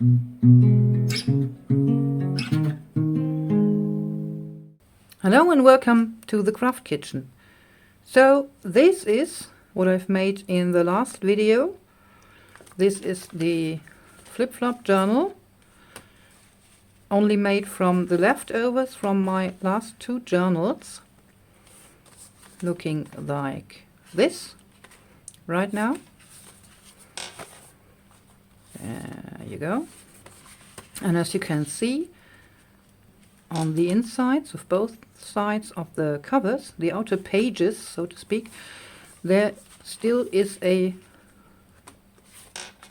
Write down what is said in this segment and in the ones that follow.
Hello and welcome to the craft kitchen. So this is what I've made in the last video. This is the flip-flop journal, only made from the leftovers from my last two journals, looking like this right now. There you go. And as you can see, on the insides of both sides of the covers, the outer pages, so to speak, there still is a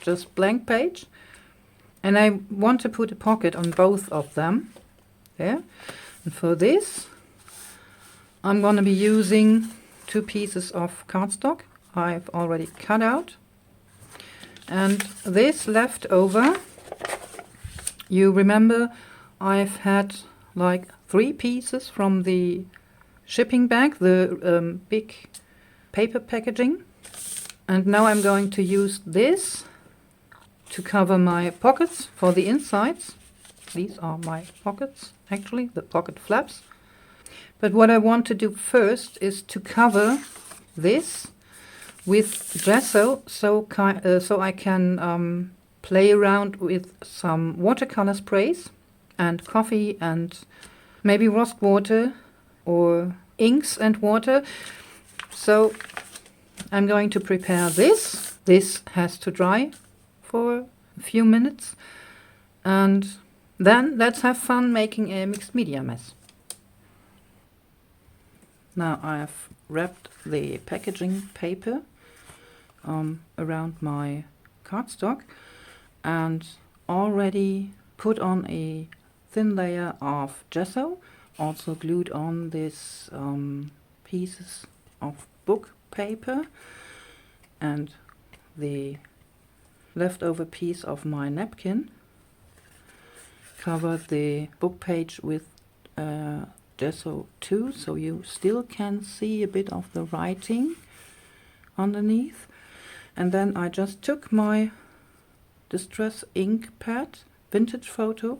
just blank page, and I want to put a pocket on both of them there. And for this I'm going to be using 2 pieces of cardstock I've already cut out, and this leftover, you remember I've had like 3 pieces from the shipping bag, the big paper packaging, and now I'm going to use this to cover my pockets for the insides. These are my pockets, actually, the pocket flaps. But what I want to do first is to cover this with gesso, so I can play around with some watercolor sprays and coffee and maybe rose water or inks and water. So I'm going to prepare this. This has to dry for a few minutes, and then let's have fun making a mixed media mess. Now I've wrapped the packaging paper around my cardstock and already put on a thin layer of gesso, also glued on these pieces of book paper, and the leftover piece of my napkin covered the book page with gesso too, so you still can see a bit of the writing underneath. And then I just took my distress ink pad, vintage photo,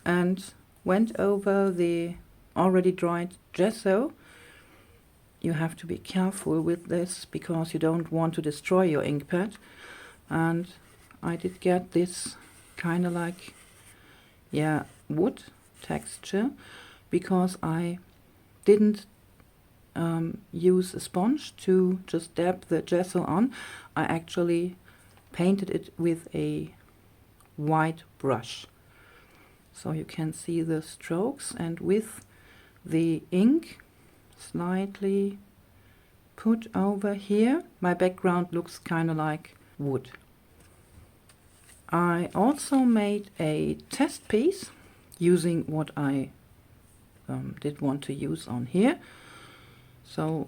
and went over the already dried gesso. You have to be careful with this because you don't want to destroy your ink pad. And I did get this kind of like, yeah, wood texture, because I didn't use a sponge to just dab the gesso on. I actually painted it with a white brush. So you can see the strokes, and with the ink slightly put over here, my background looks kind of like wood. I also made a test piece using what I did want to use on here. So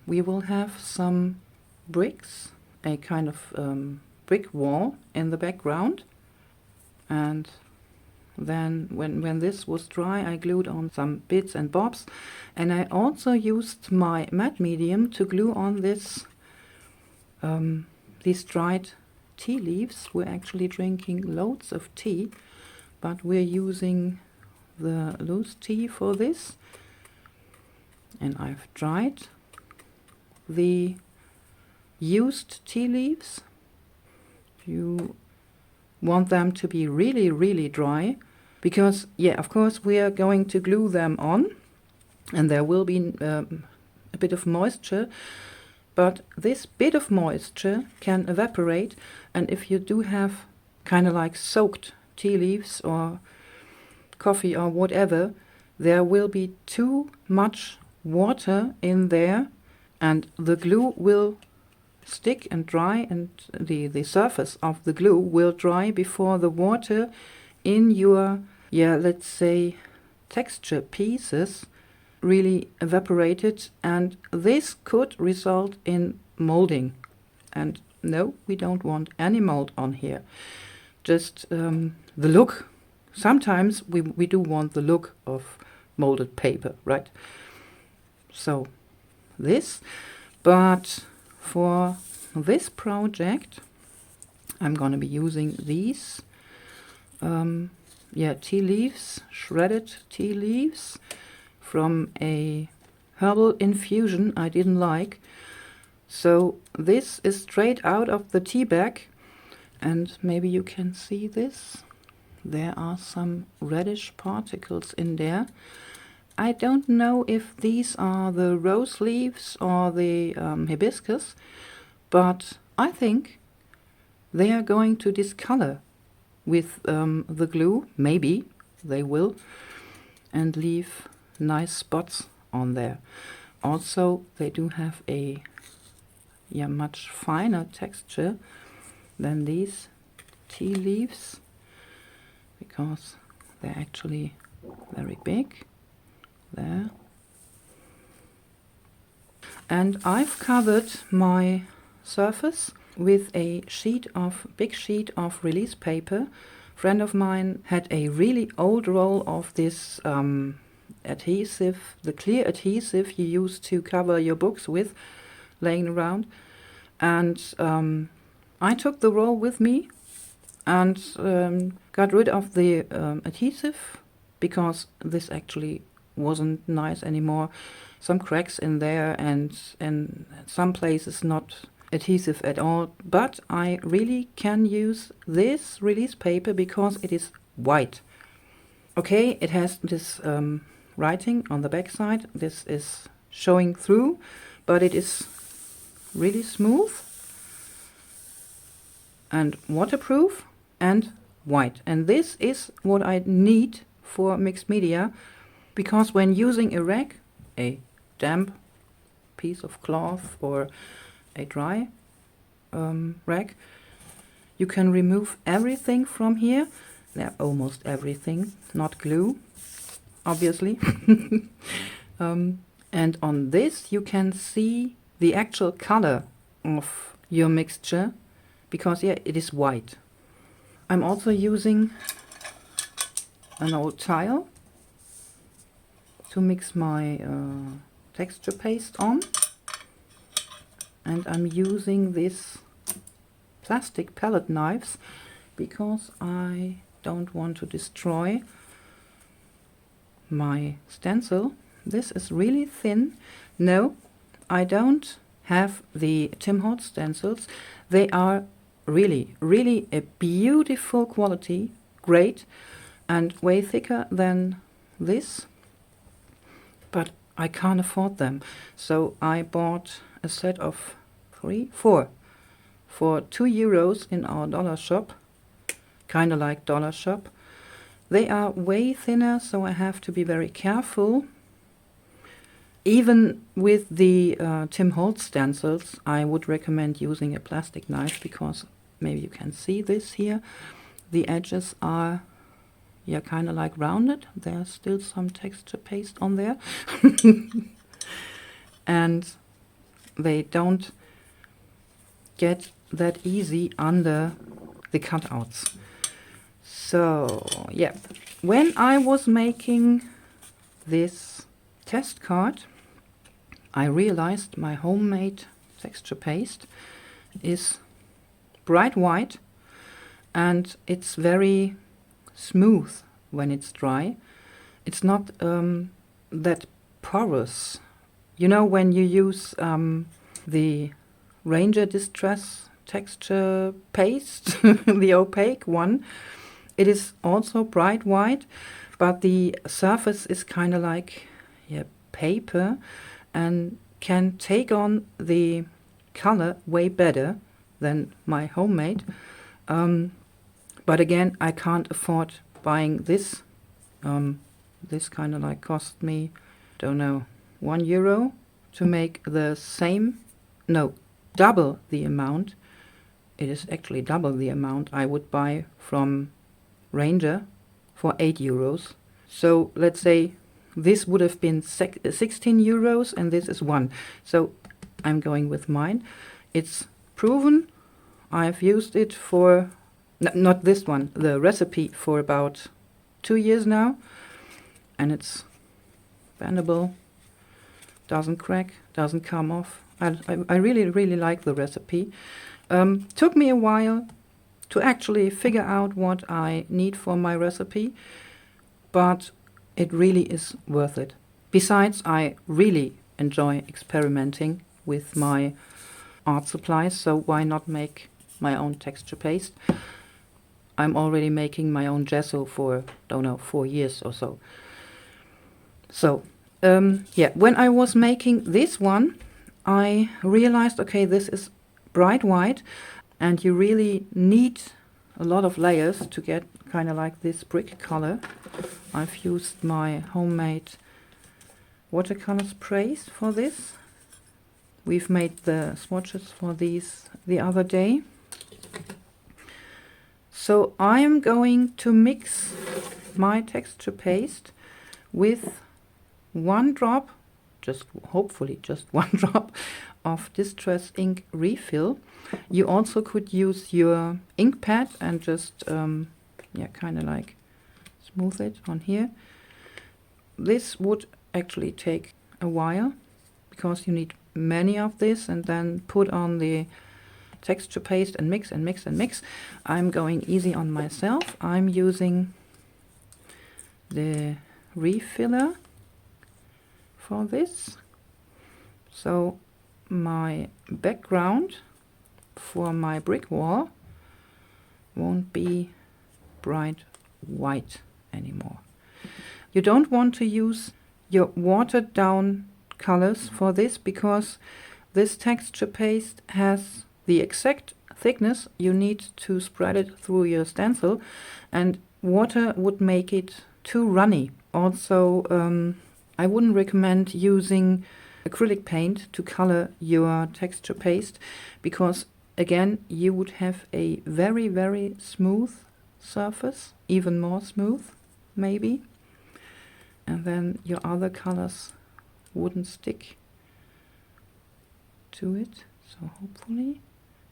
we will have some bricks, a kind of brick wall in the background, and then when this was dry I glued on some bits and bobs, and I also used my matte medium to glue on this these dried tea leaves. We're actually drinking loads of tea, but we're using the loose tea for this, and I've dried the used tea leaves. You want them to be really, really dry, because, yeah, of course we are going to glue them on, and there will be a bit of moisture, but this bit of moisture can evaporate, and if you do have kind of like soaked tea leaves or coffee or whatever, there will be too much water in there, and the glue will stick and dry, and the surface of the glue will dry before the water in your, yeah, let's say texture pieces really evaporated, and this could result in molding. And no, we don't want any mold on here, just the look. Sometimes we do want the look of molded paper, right? So this, but for this project I'm going to be using these yeah, tea leaves, shredded tea leaves from a herbal infusion I didn't like. So this is straight out of the tea bag, and maybe you can see this. There are some reddish particles in there. I don't know if these are the rose leaves or the hibiscus, but I think they are going to discolor with the glue. Maybe they will, and leave nice spots on there. Also, they do have a much finer texture than these tea leaves, because they're actually very big. There. And I've covered my surface with a big sheet of release paper. A friend of mine had a really old roll of this adhesive, the clear adhesive you use to cover your books with, laying around. And I took the roll with me and got rid of the adhesive, because this actually wasn't nice anymore. Some cracks in there, and some places not adhesive at all. But I really can use this release paper because it is white. Okay, it has this writing on the back side. This is showing through, but it is really smooth and waterproof and white. And this is what I need for mixed media, because when using a rag, a damp piece of cloth or a dry rag, you can remove everything from here. Almost everything, not glue, obviously. And on this you can see the actual color of your mixture, because it is white. I'm also using an old tile to mix my texture paste on, and I'm using this plastic palette knives because I don't want to destroy my stencil. This is really thin. No, I don't have the Tim Holtz stencils. They are really a beautiful quality, great, and way thicker than this, but I can't afford them. So I bought a set of 4 for €2 in our dollar shop, kind of like dollar shop. They are way thinner, so I have to be very careful. Even with the Tim Holtz stencils, I would recommend using a plastic knife, because maybe you can see this here. The edges are kind of like rounded. There's still some texture paste on there. And they don't get that easy under the cutouts. So yeah, when I was making this test card, I realized my homemade texture paste is bright white, and it's very smooth when it's dry. It's not that porous. You know, when you use the Ranger Distress texture paste, the opaque one, it is also bright white, but the surface is kind of like paper, and can take on the color way better than my homemade. But again, I can't afford buying this. This kind of like cost me, don't know, €1 to make the same, no, double the amount. It is actually double the amount I would buy from Ranger for €8. So let's say this would have been €16 and this is 1. So I'm going with mine. It's proven. I've used it for, not this one, the recipe, for about 2 years now. And it's bendable, doesn't crack, doesn't come off. I really like the recipe. Took me a while to actually figure out what I need for my recipe, but it really is worth it. Besides, I really enjoy experimenting with my art supplies, so why not make my own texture paste? I'm already making my own gesso for, don't know, 4 years or so. So, yeah, when I was making this one, I realized, okay, this is bright white, and you really need a lot of layers to get kind of like this brick color. I've used my homemade watercolor sprays for this. We've made the swatches for these the other day. So I am going to mix my texture paste with 1 drop, just hopefully just 1 drop of Distress ink refill. You also could use your ink pad and just yeah, kind of like smooth it on here. This would actually take a while because you need many of this, and then put on the texture paste and mix and mix and mix. I'm going easy on myself. I'm using the refiller for this. So my background for my brick wall won't be bright white anymore. You don't want to use your watered down colors for this, because this texture paste has the exact thickness you need to spread it through your stencil, and water would make it too runny. Also, I wouldn't recommend using acrylic paint to color your texture paste, because again you would have a very, very smooth surface, even more smooth maybe, and then your other colors wouldn't stick to it. So hopefully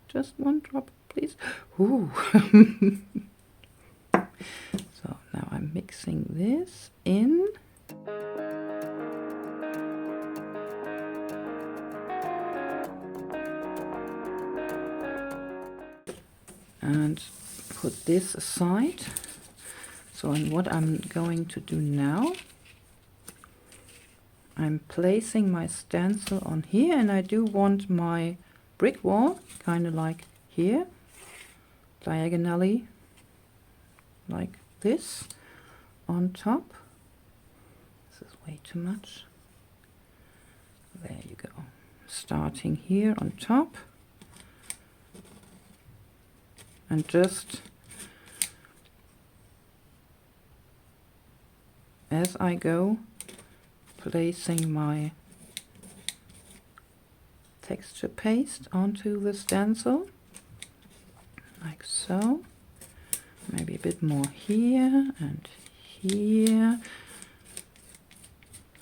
just 1 drop, please. Ooh. So now I'm mixing this in. And put this aside. So, and what I'm going to do now, I'm placing my stencil on here, and I do want my brick wall kind of like here, diagonally, like this, on top. This is way too much. There you go. Starting here on top, and just as I go, placing my texture paste onto the stencil, like so. Maybe a bit more here and here.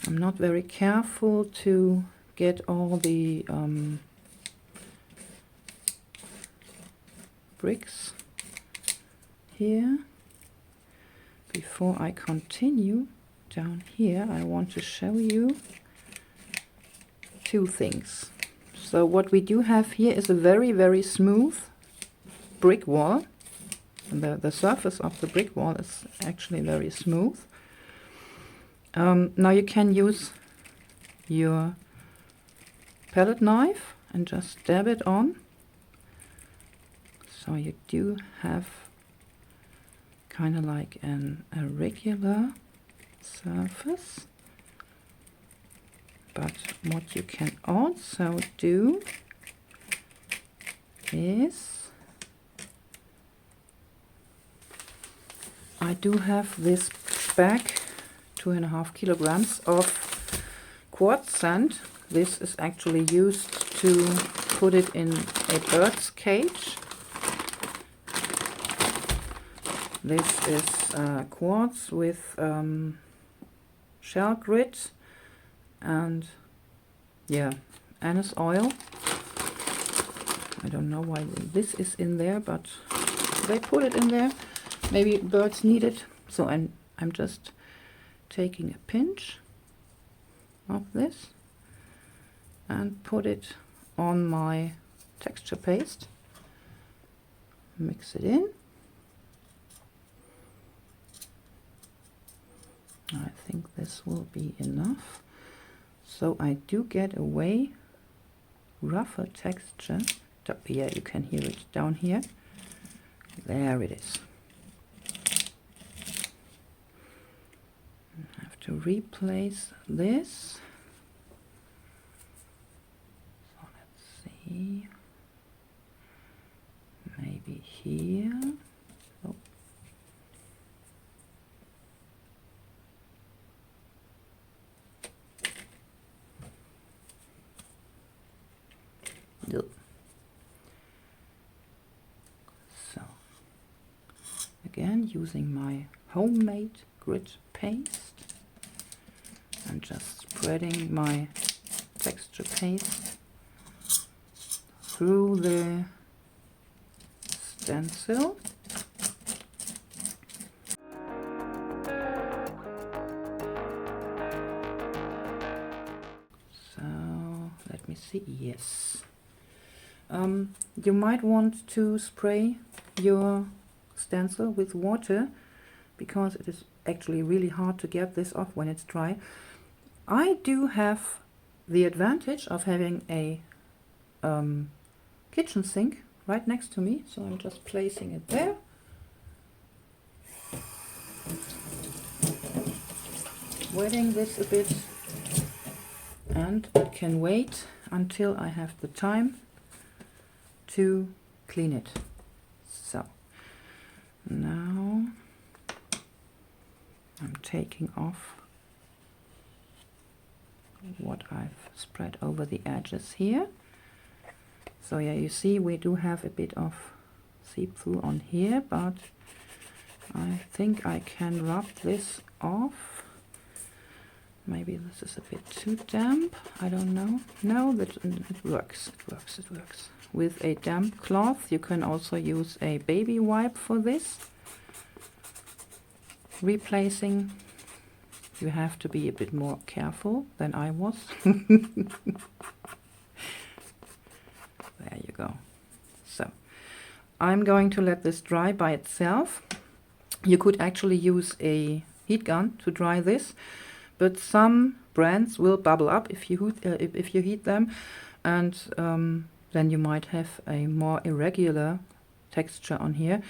I'm not very careful to get all the bricks here. Before I continue down here, I want to show you 2 things. So what we do have here is a very, very smooth brick wall. And the surface of the brick wall is actually very smooth. Now you can use your palette knife and just dab it on. So you do have kind of like a regular surface. But what you can also do is, I do have this bag, 2.5 kilograms of quartz sand. This is actually used to put it in a bird's cage. This is quartz with shell grit and yeah, anise oil. I don't know why this is in there, but they put it in there. Maybe birds need it. So I'm just taking a pinch of this and put it on my texture paste, mix it in. I think this will be enough. So I do get a way rougher texture. Yeah, you can hear it down here. There it is. I have to replace this. So let's see. Maybe here. Oh. No. So again, using my homemade grit paste and just spreading my texture paste through the stencil. So let me see. Yes. You might want to spray your stencil with water because it is actually really hard to get this off when it's dry. I do have the advantage of having a kitchen sink right next to me, so I'm just placing it there. Wetting this a bit, and it can wait until I have the time to clean it. So now I'm taking off what I've spread over the edges here. So yeah, you see we do have a bit of seep through on here, but I think I can rub this off. Maybe this is a bit too damp, I don't know. No, it works, it works, it works. With a damp cloth, you can also use a baby wipe for this. Replacing, you have to be a bit more careful than I was. There you go. So I'm going to let this dry by itself. You could actually use a heat gun to dry this, but some brands will bubble up if you heat them, and then you might have a more irregular texture on here.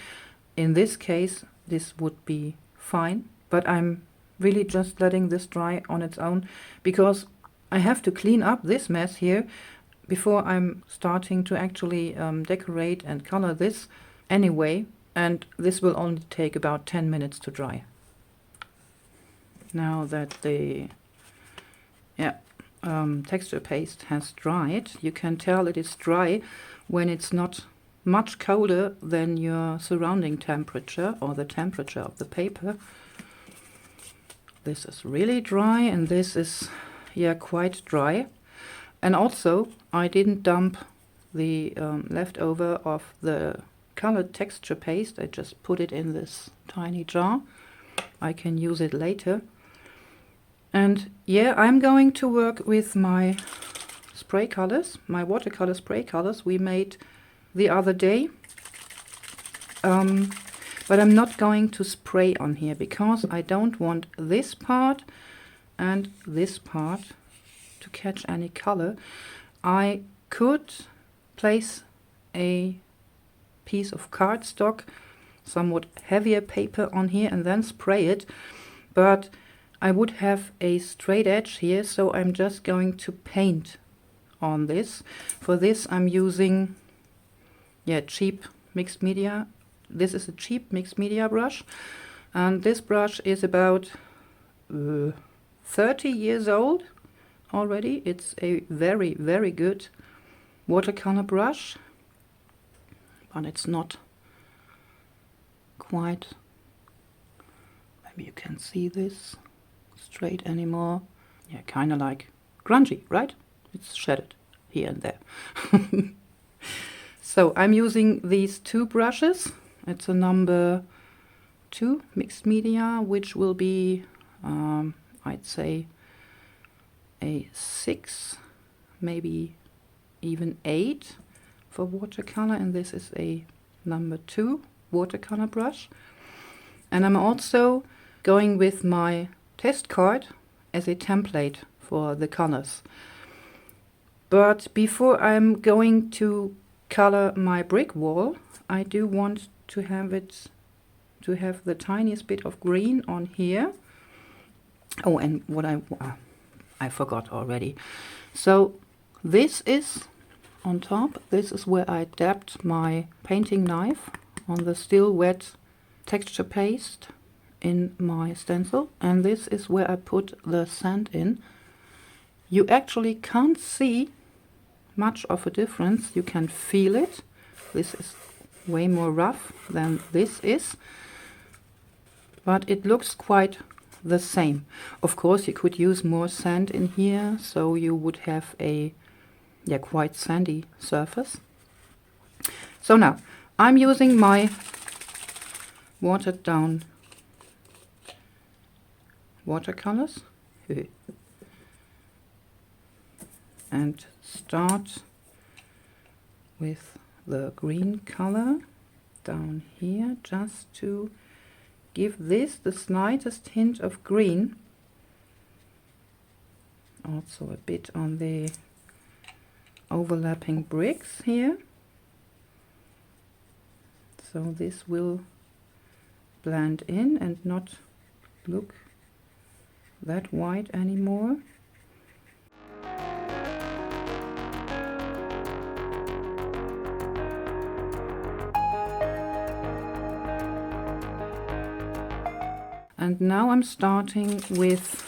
In this case, this would be fine, but I'm really just letting this dry on its own because I have to clean up this mess here before I'm starting to actually decorate and color this anyway, and this will only take about 10 minutes to dry. Now that the texture paste has dried, you can tell it is dry when it's not much colder than your surrounding temperature or the temperature of the paper. This is really dry, and this is quite dry. And also I didn't dump the leftover of the colored texture paste. I just put it in this tiny jar. I can use it later. And yeah, I'm going to work with my spray colors, my watercolor spray colors we made the other day. But I'm not going to spray on here because I don't want this part and this part to catch any color. I could place a piece of cardstock, somewhat heavier paper on here, and then spray it, but I would have a straight edge here, so I'm just going to paint on this. For this I'm using cheap mixed media. This is a cheap mixed media brush, and this brush is about 30 years old already. It's a very, very good watercolor brush, but it's not quite, maybe you can see this, straight anymore. Yeah, kind of like grungy, right? It's shaded here and there. So I'm using these two brushes. It's a number 2 mixed media, which will be I'd say a 6, maybe even 8 for watercolor, and this is a number 2 watercolor brush. And I'm also going with my test card as a template for the colors. But before I'm going to color my brick wall, I do want to have the tiniest bit of green on here. Oh, and what I forgot already. So this is on top. This is where I dabbed my painting knife on the still wet texture paste in my stencil, and this is where I put the sand in. You actually can't see much of a difference. You can feel it. This is way more rough than this is, but it looks quite the same. Of course, you could use more sand in here, so you would have a quite sandy surface. So now I'm using my watered down watercolors and start with the green color down here, just to give this the slightest hint of green. Also a bit on the overlapping bricks here, so this will blend in and not look that white anymore. And now I'm starting with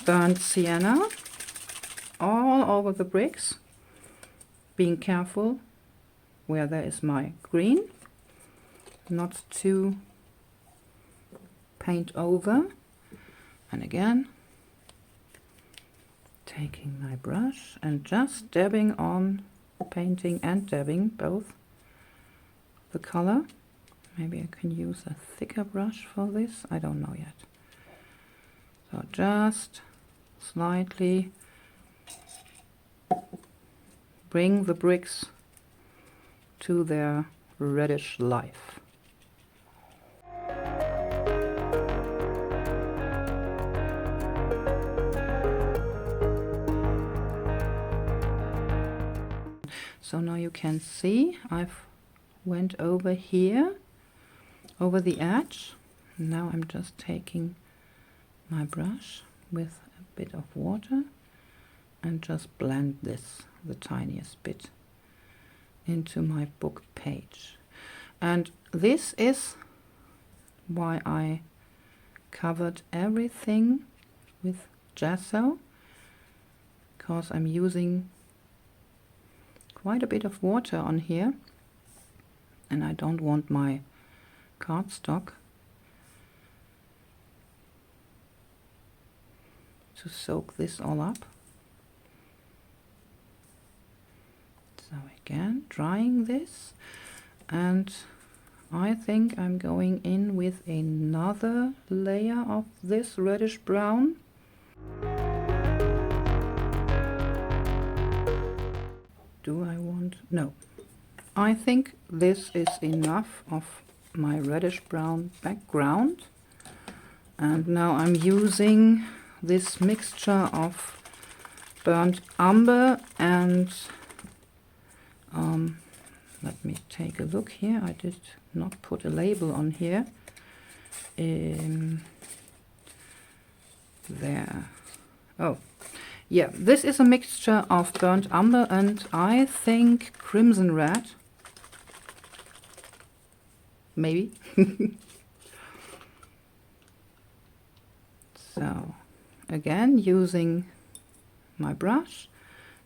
burnt sienna all over the bricks, being careful where there is my green, not to paint over. And again, taking my brush and just dabbing on, painting and dabbing both the color. Maybe I can use a thicker brush for this, I don't know yet. So just slightly bring the bricks to their reddish life. So now you can see I've went over here, over the edge. Now I'm just taking my brush with a bit of water and just blend this, the tiniest bit, into my book page. And this is why I covered everything with gesso, because I'm using quite a bit of water on here, and I don't want my cardstock to soak this all up. So again, drying this, and I think I'm going in with another layer of this reddish brown. Do I want? No. I think this is enough of my reddish brown background. And now I'm using this mixture of burnt umber and let me take a look here. I did not put a label on here. There. Oh, yeah, this is a mixture of burnt umber and I think crimson red. Maybe. So, again, using my brush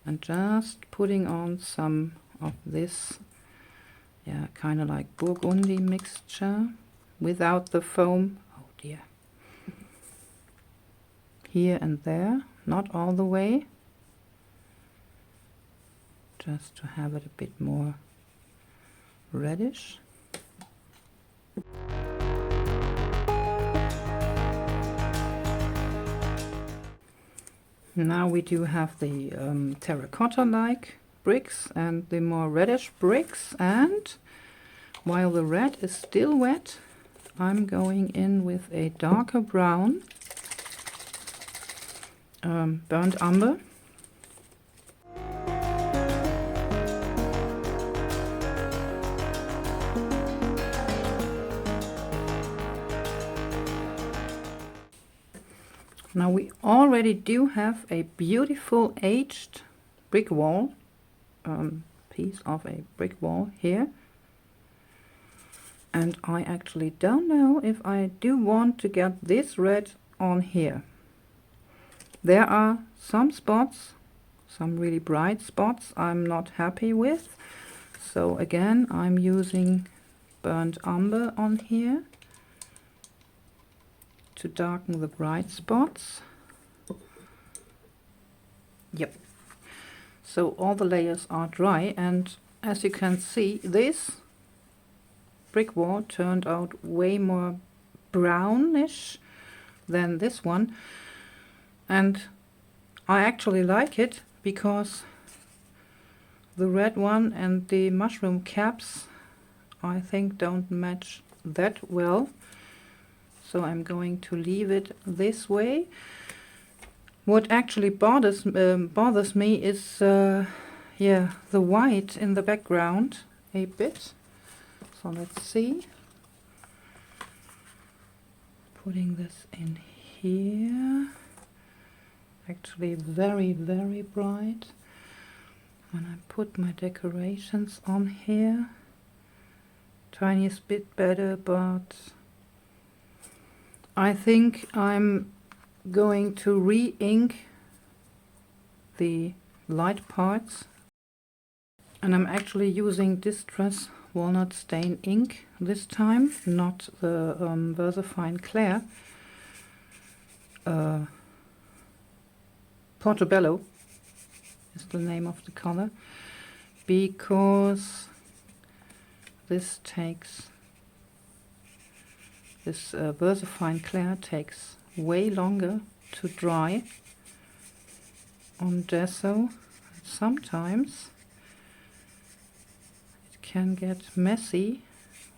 and just putting on some of this, yeah, kind of like burgundy mixture without the foam. Oh dear. Here and there, not all the way, just to have it a bit more reddish. Now we do have the terracotta-like bricks and the more reddish bricks, and while the red is still wet, I'm going in with a darker brown, burnt umber. Now we already do have a beautiful aged brick wall, piece of a brick wall here. And I actually don't know if I do want to get this red on here. There are some spots, some really bright spots I'm not happy with. So again, I'm using burnt umber on here to darken the bright spots. Yep. So all the layers are dry, and as you can see, this brick wall turned out way more brownish than this one, and I actually like it because the red one and the mushroom caps I think don't match that well. So I'm going to leave it this way. What actually bothers me is yeah, the white in the background a bit. So let's see. Putting this in here. Actually very, very bright. When I put my decorations on here, tiniest bit better, but I think I'm going to re-ink the light parts, and I'm actually using Distress Walnut Stain ink this time, not the VersaFine Clair. Portobello is the name of the color, because this VersaFine Clair takes way longer to dry on gesso. Sometimes it can get messy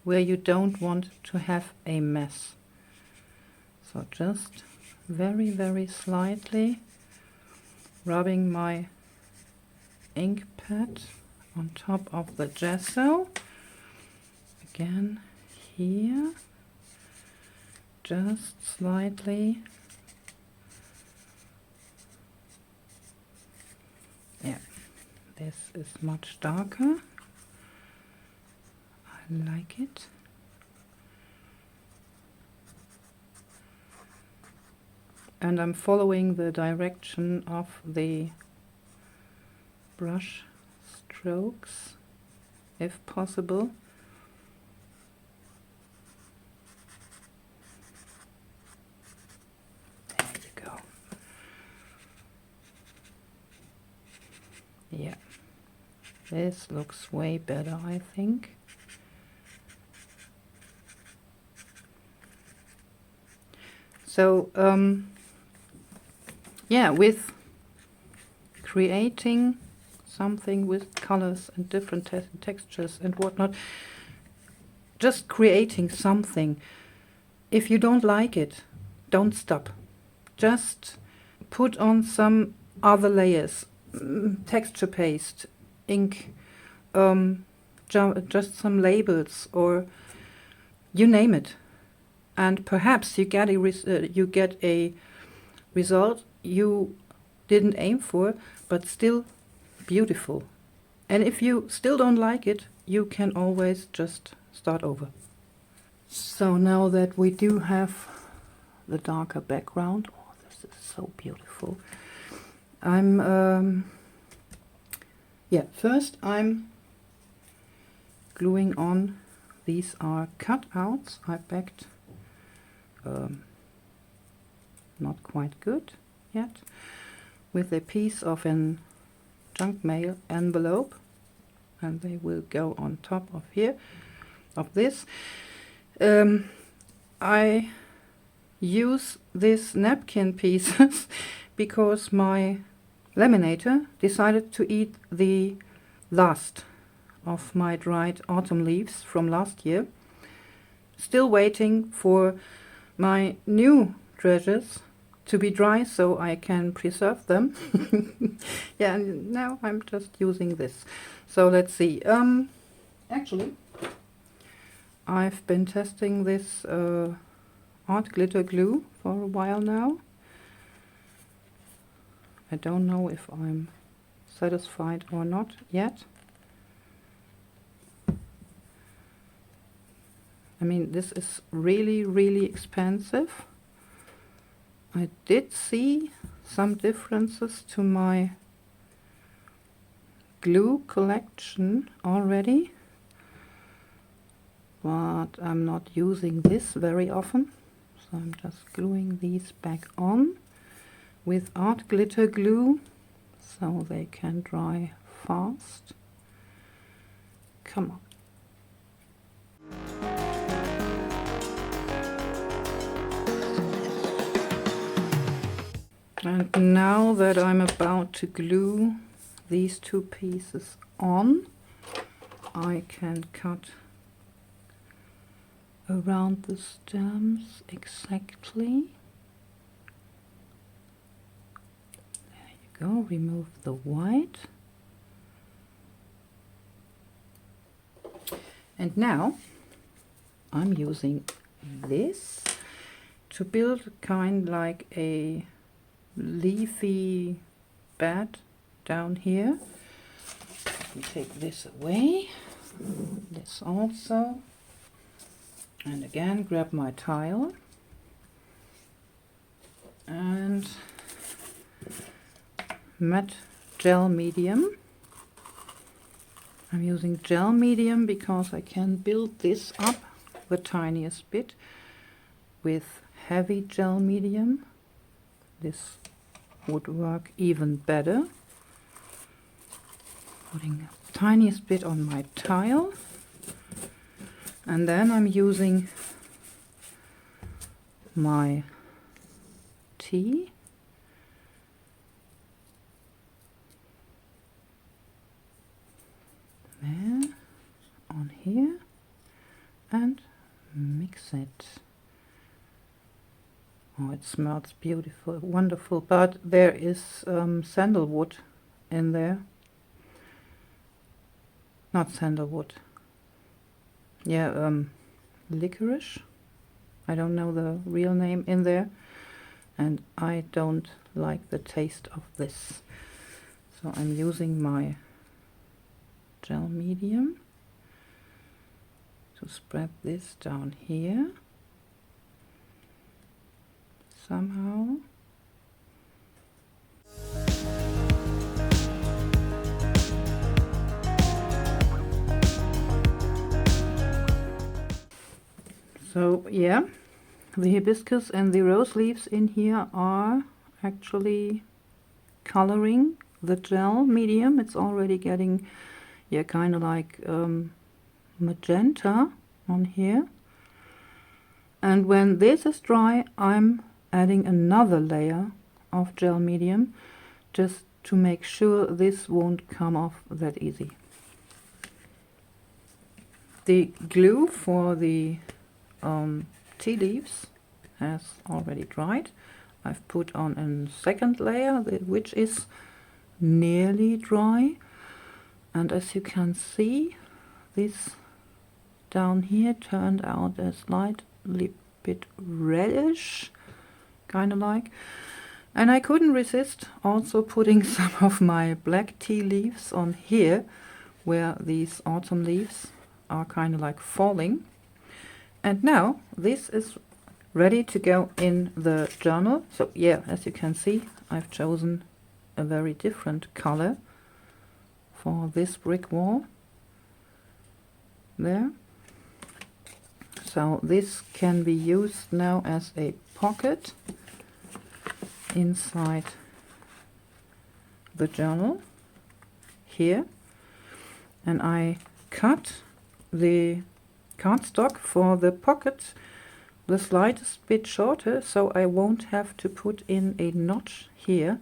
where you don't want to have a mess. So just very, very slightly rubbing my ink pad on top of the gesso. Again here, just slightly. Yeah, this is much darker. I like it. And I'm following the direction of the brush strokes, if possible. There you go. Yeah, this looks way better, I think. So, yeah, with creating something with colors and different textures and whatnot, just creating something, if you don't like it, don't stop. Just put on some other layers, texture paste, ink, just some labels, or you name it, and perhaps you get a result you didn't aim for, but still beautiful. And if you still don't like it, you can always just start over. So now that we do have the darker background, oh, this is so beautiful. First I'm gluing on. These are cutouts I backed, not quite good yet, with a piece of an junk mail envelope, and they will go on top of here, of this. I use these napkin pieces because my laminator decided to eat the last of my dried autumn leaves from last year. Still waiting for my new treasures to be dry so I can preserve them. Yeah, and now I'm just using this. So let's see. Actually, I've been testing this art glitter glue for a while now. I don't know if I'm satisfied or not yet. I mean, this is really, really expensive. I did see some differences to my glue collection already, but I'm not using this very often, so I'm just gluing these back on with art glitter glue so they can dry fast. Come on. And now that I'm about to glue these two pieces on, I can cut around the stems exactly. There you go, remove the white. And now I'm using this to build kind like a leafy bed down here. We take this away, this also, and again grab my tile and matte gel medium. I'm using gel medium because I can build this up the tiniest bit. With heavy gel medium, this would work even better. Putting the tiniest bit on my tile, and then I'm using my tea there on here and mix it. Oh, it smells beautiful, wonderful, but there is sandalwood in there. Not sandalwood. Yeah, licorice. I don't know the real name in there, and I don't like the taste of this. So I'm using my gel medium to spread this down here somehow. So yeah, the hibiscus and the rose leaves in here are actually coloring the gel medium. It's already getting, yeah, kind of like magenta on here. And when this is dry, I'm adding another layer of gel medium just to make sure this won't come off that easy. The glue for the tea leaves has already dried. I've put on a second layer which is nearly dry, and as you can see, this down here turned out a slightly bit reddish, kind of like, and I couldn't resist also putting some of my black tea leaves on here where these autumn leaves are kind of like falling. And now this is ready to go in the journal. So yeah, as you can see, I've chosen a very different color for this brick wall there. So this can be used now as a pocket inside the journal here, and I cut the cardstock for the pocket the slightest bit shorter, so I won't have to put in a notch here,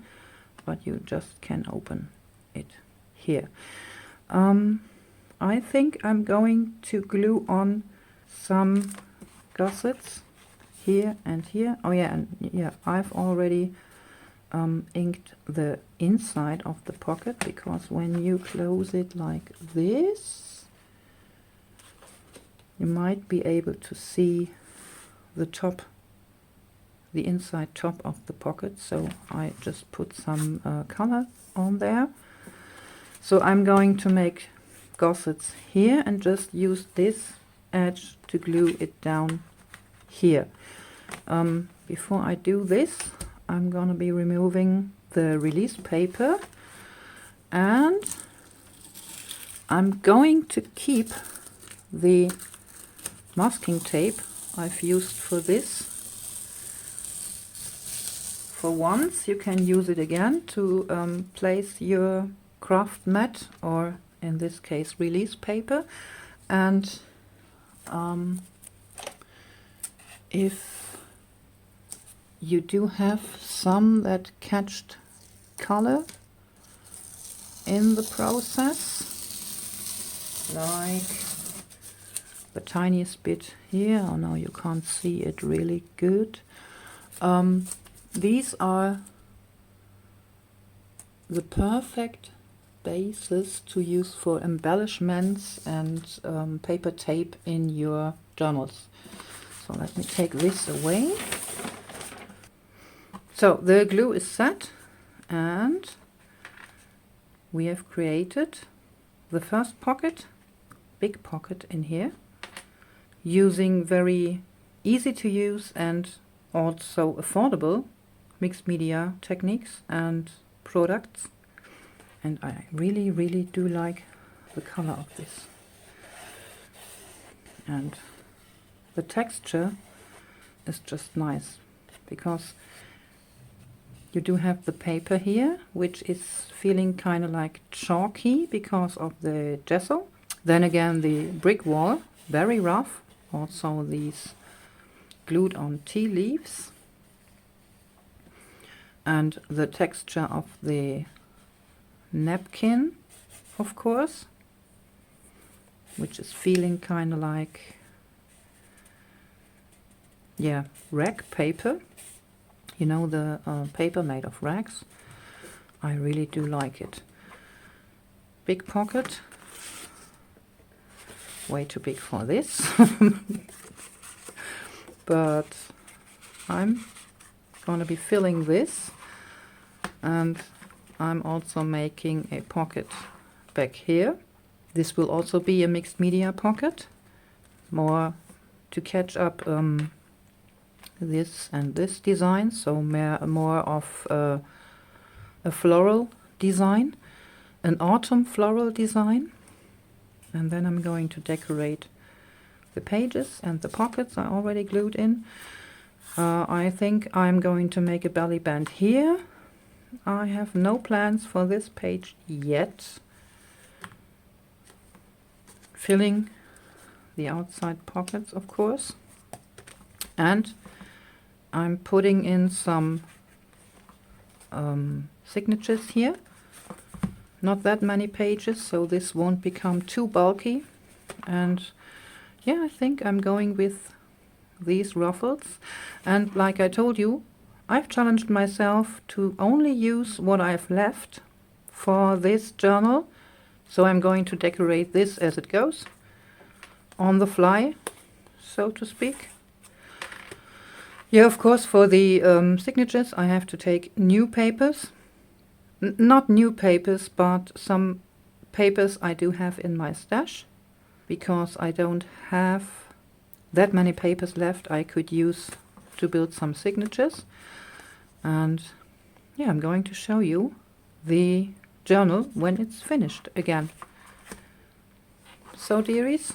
but you just can open it here. I think I'm going to glue on some gussets here and here. Oh yeah, and yeah, I've already inked the inside of the pocket, because when you close it like this, you might be able to see the top, the inside top of the pocket. So I just put some color on there. So I'm going to make gussets here and just use this edge to glue it down here. Before I do this, I'm gonna be removing the release paper, and I'm going to keep the masking tape I've used for this. For once, you can use it again to place your craft mat, or in this case release paper. And if you do have some that catched color in the process, like the tiniest bit here, oh no, you can't see it really good. These are the perfect basis to use for embellishments and paper tape in your journals. So let me take this away. So the glue is set, and we have created the first pocket, big pocket in here, using very easy to use and also affordable mixed media techniques and products. And I really, really do like the color of this. And the texture is just nice, because you do have the paper here, which is feeling kind of like chalky because of the gesso. Then again, the brick wall, very rough. Also these glued on tea leaves. And the texture of the napkin, of course, which is feeling kind of like, yeah, rag paper. You know, the paper made of rags. I really do like it. Big pocket. Way too big for this. But I'm going to be filling this. And I'm also making a pocket back here. This will also be a mixed media pocket. More to catch up this and this design, so more of a floral design, an autumn floral design. And then I'm going to decorate the pages and the pockets I already glued in. I think I'm going to make a belly band here. I have no plans for this page yet. Filling the outside pockets, of course. And I'm putting in some signatures here. Not that many pages, so this won't become too bulky. And yeah, I think I'm going with these ruffles. And like I told you, I've challenged myself to only use what I've left for this journal. So I'm going to decorate this as it goes, on the fly, so to speak. Yeah, of course, for the signatures I have to take new papers. Not new papers, but some papers I do have in my stash, because I don't have that many papers left I could use to build some signatures. And yeah, I'm going to show you the journal when it's finished again. So dearies,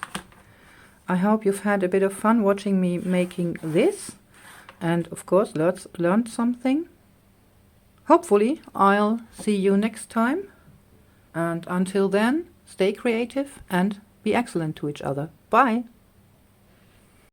I hope you've had a bit of fun watching me making this. And of course, learned something. Hopefully, I'll see you next time. And until then, stay creative and be excellent to each other. Bye!